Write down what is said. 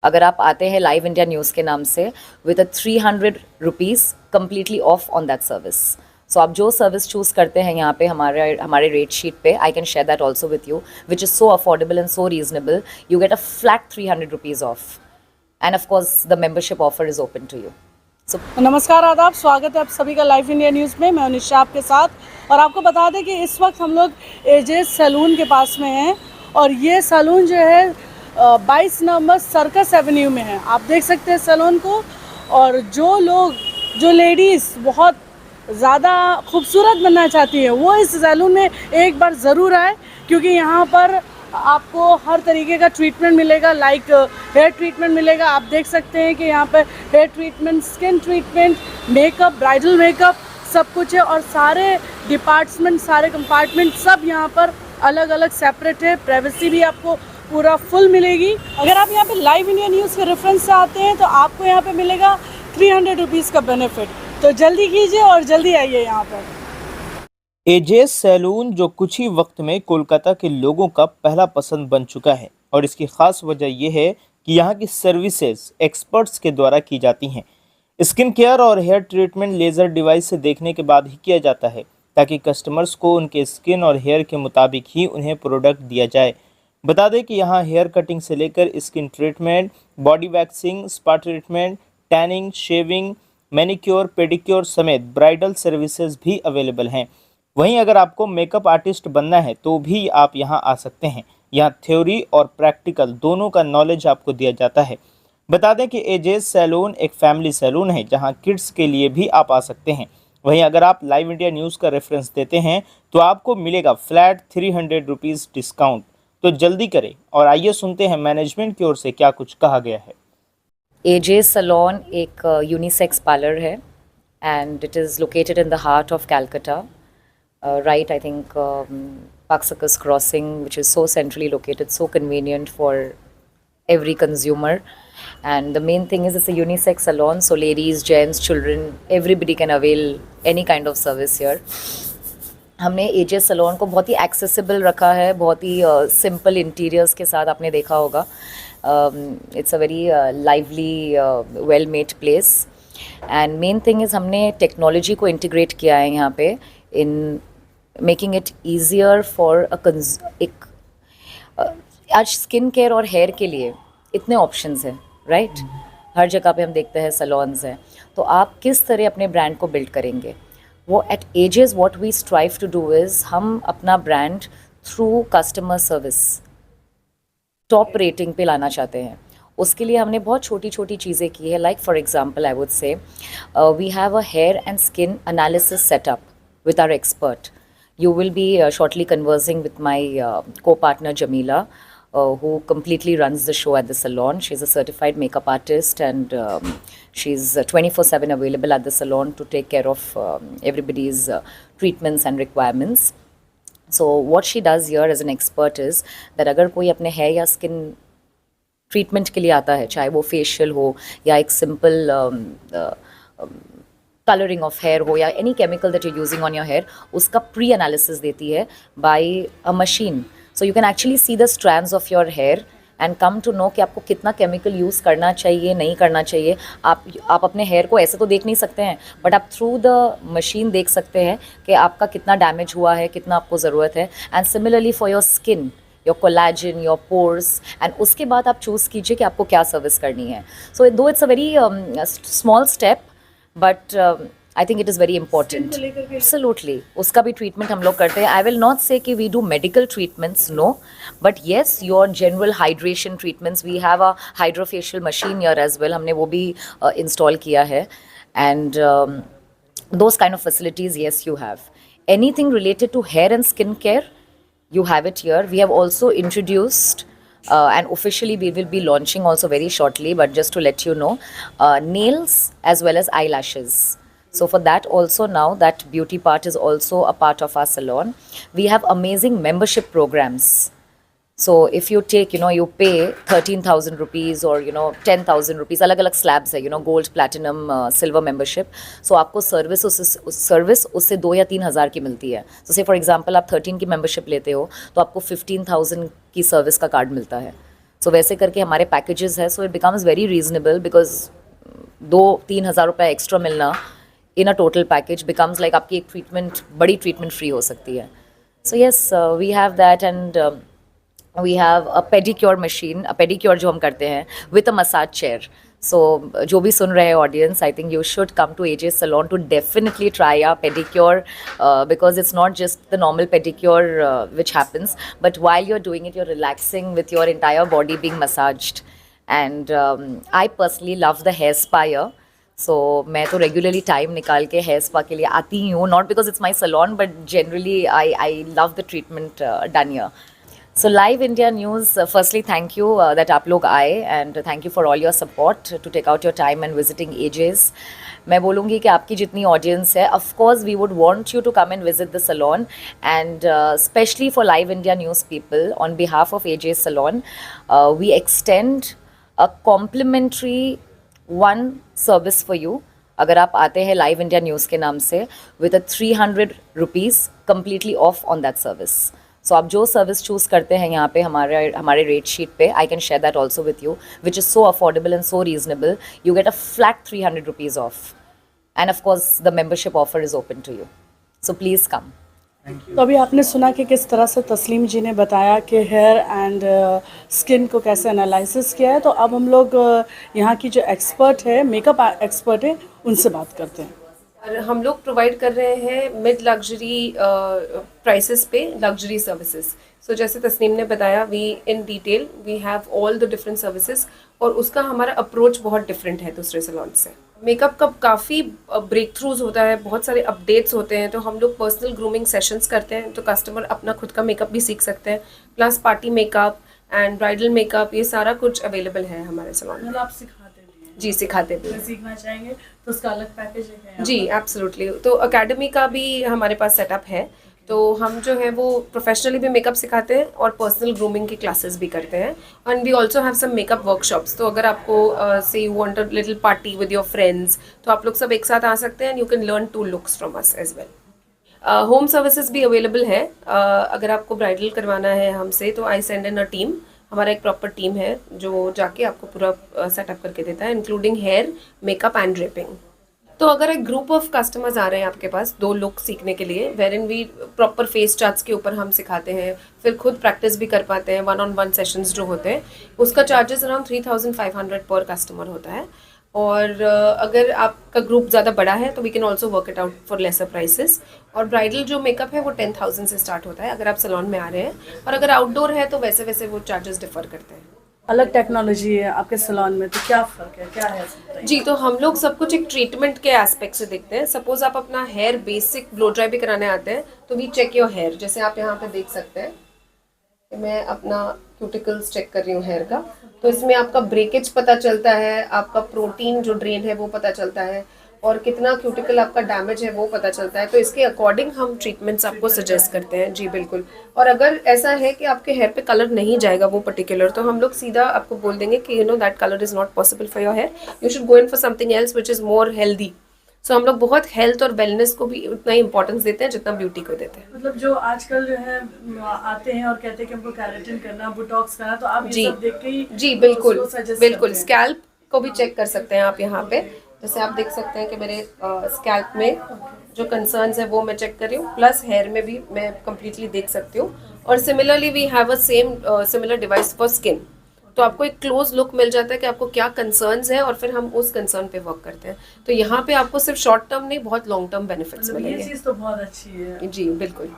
अगर आप आते हैं लाइव इंडिया न्यूज़ के नाम से, with a 300 rupees completely off on that service. So आप जो सर्विस चूज़ करते हैं यहाँ पे हमारे रेट शीट पे, I can share that also with you, which is so affordable and so reasonable, you get a flat 300 rupees off, and of course the membership offer is open to you. So नमस्कार, आदाब, स्वागत है आप सभी का live India news में। मैं निशा आपके साथ, और आपको बता दें कि इस वक्त हम लोग एजेस सैलून के पास में हैं, और ये सैलून जो है 22 नंबर सर्कस एवेन्यू में है। आप देख सकते हैं सैलून को, और जो लेडीज़ बहुत ज़्यादा खूबसूरत बनना चाहती है वो इस सैलून में एक बार ज़रूर आए, क्योंकि यहाँ पर आपको हर तरीके का ट्रीटमेंट मिलेगा। लाइक हेयर ट्रीटमेंट मिलेगा, आप देख सकते हैं कि यहाँ पर hair treatment, skin treatment, makeup, bridal makeup, सब कुछ है। और सारे डिपार्टमेंट, सारे कंपार्टमेंट सब यहाँ पर अलग अलग सेपरेट है। प्राइवेसी भी आपको पूरा फुल मिलेगी। अगर आप यहाँ पे लाइव इंडिया न्यूज़ के रेफरेंस से आते हैं तो आपको यहाँ पे मिलेगा 300 रुपीज़ का बेनिफिट। तो जल्दी कीजिए और जल्दी आइए यहाँ पर। एजेस सैलून जो कुछ ही वक्त में कोलकाता के लोगों का पहला पसंद बन चुका है, और इसकी ख़ास वजह यह है कि यहाँ की सर्विसेज एक्सपर्ट्स के द्वारा की जाती हैं। स्किन केयर और हेयर ट्रीटमेंट लेज़र डिवाइस से देखने के बाद ही किया जाता है, ताकि कस्टमर्स को उनके स्किन और हेयर के मुताबिक ही उन्हें प्रोडक्ट दिया जाए। बता दें कि यहाँ हेयर कटिंग से लेकर skin treatment, body waxing, spa treatment, tanning, shaving, manicure, pedicure समेत ब्राइडल सर्विसेज भी अवेलेबल हैं। वहीं अगर आपको मेकअप आर्टिस्ट बनना है तो भी आप यहाँ आ सकते हैं। यहाँ थ्योरी और प्रैक्टिकल दोनों का नॉलेज आपको दिया जाता है। बता दें कि एजेस सैलून एक फैमिली सैलून है, जहाँ किड्स के लिए भी आप आ सकते हैं। वहीं अगर आप लाइव इंडिया न्यूज़ का रेफरेंस देते हैं तो आपको मिलेगा फ्लैट 300 रुपीज़ डिस्काउंट। तो जल्दी करें और आइए सुनते हैं मैनेजमेंट की ओर से क्या कुछ कहा गया है। एजेस सैलून एक यूनिसेक्स पार्लर है, and it is located in the heart of Calcutta. Right, I think Park Circus Crossing, which is so centrally located, so convenient for every consumer. And the main thing is it's a unisex salon, so ladies, gents, children, everybody can avail any kind of service here. हमने edges salon को बहुत ही accessible रखा है, बहुत ही simple interiors के साथ। आपने देखा होगा, it's a very lively, well made place. And main thing is हमने टेक्नोलॉजी को इंटीग्रेट किया है यहाँ पे, in making it easier for आज स्किन केयर और हेयर के लिए इतने ऑप्शंस हैं, राइट? हर जगह पे हम देखते हैं सैलून्स हैं, तो आप किस तरह अपने ब्रांड को बिल्ड करेंगे? वो at ages what we strive to do is, हम अपना brand through customer service top rating पे लाना चाहते हैं। उसके लिए हमने बहुत छोटी छोटी चीज़ें की है। Like for example I would say we have a hair and skin analysis setup with our expert. You will be shortly conversing with my co-partner Jamila, who completely runs the show at the salon. She's a certified makeup artist, and she's 24/7 available at the salon to take care of everybody's treatments and requirements. So what she does here as an expert is that अगर कोई अपने hair या skin treatment के लिए आता है, चाहे वो facial हो या एक simple कलरिंग ऑफ हेयर हो या any chemical that you using on your hair, उसका प्री एनालिसिस देती है by a machine. So you can actually see the strands of your hair and come to know कि आपको कितना chemical use करना चाहिए, नहीं करना चाहिए. आप अपने हेयर को ऐसे तो देख नहीं सकते हैं, बट आप थ्रू द मशीन देख सकते हैं कि आपका कितना डैमेज हुआ है, कितना आपको ज़रूरत है. And similarly for your skin, your collagen, your pores, and उसके बाद आप चूज़ कीजिए कि आपको क्या सर्विस करनी है. सो दो it's a very small step, but I think it is very important. Absolutely, उसका भी ट्रीटमेंट हम लोग करते हैं. I will not say कि we do medical treatments, no, but yes, your general hydration treatments, we have a hydrofacial machine here as well. हमने वो भी install किया है, and those kind of facilities, yes, you have. Anything related to hair and skin care, you have it here. We have also introduced and officially we will be launching also very shortly, but just to let you know, nails as well as eyelashes. So for that also, now that beauty part is also a part of our salon. We have amazing membership programs. So if you take, you pay 13,000 rupees or 10,000 rupees, अलग अलग slabs है, gold, platinum, silver membership. So आपको service उससे 2 या 3 हज़ार की मिलती है. So say for example आप 13 की membership लेते हो तो आपको 15,000 की सर्विस का कार्ड मिलता है. सो वैसे करके हमारे पैकेजेस है, so it becomes very reasonable because 2-3 हज़ार रुपये एक्स्ट्रा मिलना in a total package becomes like आपकी एक ट्रीटमेंट, बड़ी ट्रीटमेंट फ्री हो सकती है. So yes, we have that and we have a pedicure machine, a pedicure जो हम करते हैं with a massage chair. So जो भी सुन रहे हैं audience, I think you should come to Ages salon to definitely try our pedicure because it's not just the normal pedicure which happens, but while you're doing it, you're relaxing with your entire body being massaged. And I personally love the hair spa here. So मैं तो regularly time निकाल के hair spa के लिए आती ही हूँ, not because it's my salon, but generally I love the treatment done here. So Live India News, firstly thank you that आप लोग आए and thank you for all your support to take out your time and visiting AJ's. मैं बोलूँगी कि आपकी जितनी audience है, of course we would want you to come and visit the salon, and especially for Live India News people, on behalf of AJ's Salon, we extend a complimentary one service for you. अगर आप आते हैं live India news के नाम से, with a 300 rupees completely off on that service. So आप जो service choose करते हैं यहाँ पे हमारे रेट शीट पे, I can share that also with you, which is so affordable and so reasonable. You get a flat 300 rupees off, and of course the membership offer is open to you. So please come. तो अभी आपने सुना कि किस तरह से तस्लीम जी ने बताया कि हेयर एंड स्किन को कैसे एनालिसिस किया है. तो अब हम लोग यहाँ की जो एक्सपर्ट है, मेकअप एक्सपर्ट है, उनसे बात करते हैं. और हम लोग प्रोवाइड कर रहे हैं मिड लग्जरी प्राइसेस पे लग्जरी सर्विसेज. सो जैसे तस्नीम ने बताया, we in detail we have all the different services, और उसका हमारा अप्रोच बहुत डिफरेंट है दूसरे सैलून से. मेकअप का काफ़ी ब्रेक थ्रूज होता है, बहुत सारे अपडेट्स होते हैं, तो हम लोग पर्सनल ग्रूमिंग सेशंस करते हैं, तो कस्टमर अपना खुद का मेकअप भी सीख सकते हैं. Plus party makeup and bridal makeup, ये सारा कुछ अवेलेबल है हमारे सैलून में. मतलब आप सिखाते भी हैं? जी, सिखाते भी हैं. सीखना चाहेंगे तो उसका अलग पैकेज है? जी एब्सोल्युटली. तो अकेडमी का भी हमारे पास सेटअप है, तो हम जो है वो प्रोफेशनली भी मेकअप सिखाते हैं और पर्सनल ग्रूमिंग की क्लासेस भी करते हैं. And we also have some makeup workshops. तो अगर आपको say you want a little party with your friends, तो आप लोग सब एक साथ आ सकते हैं. You can learn 2 looks from us as well. Home services भी अवेलेबल है. अगर आपको ब्राइडल करवाना है हमसे, तो I send in a team. हमारा एक प्रॉपर टीम है जो जाके आपको पूरा सेटअप करके देता है, including hair, makeup and draping. तो अगर एक ग्रुप ऑफ कस्टमर्स आ रहे हैं आपके पास 2 लुक सीखने के लिए, wherein we proper face charts के ऊपर हम सिखाते हैं, फिर खुद प्रैक्टिस भी कर पाते हैं, 1-on-1 सेशंस जो होते हैं, उसका चार्जेस अराउंड 3500 पर कस्टमर होता है. और अगर आपका ग्रुप ज़्यादा बड़ा है तो we can also work it out for lesser prices. और ब्राइडल जो मेकअप है वो 10,000 से स्टार्ट होता है अगर आप सैलून में आ रहे हैं, और अगर आउटडोर है तो वैसे वैसे वो चार्जेस डिफर करते हैं. अलग टेक्नोलॉजी है आपके सैलून में, तो क्या फ़र्क है, क्या है? जी, तो हम लोग सब कुछ एक ट्रीटमेंट के एस्पेक्ट से देखते हैं. सपोज आप अपना हेयर बेसिक ब्लो ड्राई भी कराने आते हैं, तो वी चेक योर हेयर. जैसे आप यहाँ पे देख सकते हैं कि मैं अपना क्यूटिकल्स चेक कर रही हूँ हेयर का, तो इसमें आपका ब्रेकेज पता चलता है, आपका प्रोटीन जो ड्रेन है वो पता चलता है, और कितना क्यूटिकल आपका डैमेज है वो पता चलता है. तो इसके अकॉर्डिंग हम ट्रीटमेंट्स आपको सजेस्ट करते हैं. जी बिल्कुल. और अगर ऐसा है कि आपके हेयर पे कलर नहीं जाएगा वो पर्टिकुलर, तो हम लोग सीधा आपको बोल देंगे कि you know that colour is not possible for your hair, you should go in for something else which is more healthy. So हम लोग बहुत हेल्थ और वेलनेस को भी उतना ही इंपॉर्टेंस देते हैं जितना ब्यूटी को देते हैं. मतलब जो आजकल जो है आते हैं और कहते हैं कि हमको केराटिन करना, बोटॉक्स करना, तो आप ये सब देख के ही जी बिल्कुल उसको suggest बिल्कुल. करते हैं. स्कैल्प को भी चेक कर सकते हैं आप यहाँ पे. जैसे आप देख सकते हैं कि मेरे स्कैल्प में जो कंसर्न्स है वो मैं चेक कर रही हूँ, प्लस हेयर में भी मैं कम्प्लीटली देख सकती हूँ. और similarly we have a similar device for skin. तो आपको एक क्लोज लुक मिल जाता है कि आपको क्या कंसर्न्स है, और फिर हम उस कंसर्न पे वर्क करते हैं. तो यहाँ पे आपको सिर्फ शॉर्ट टर्म नहीं, बहुत लॉन्ग टर्म बेनिफिट्स मतलब ये मिलेंगे. चीज़ तो बहुत अच्छी है. जी बिल्कुल.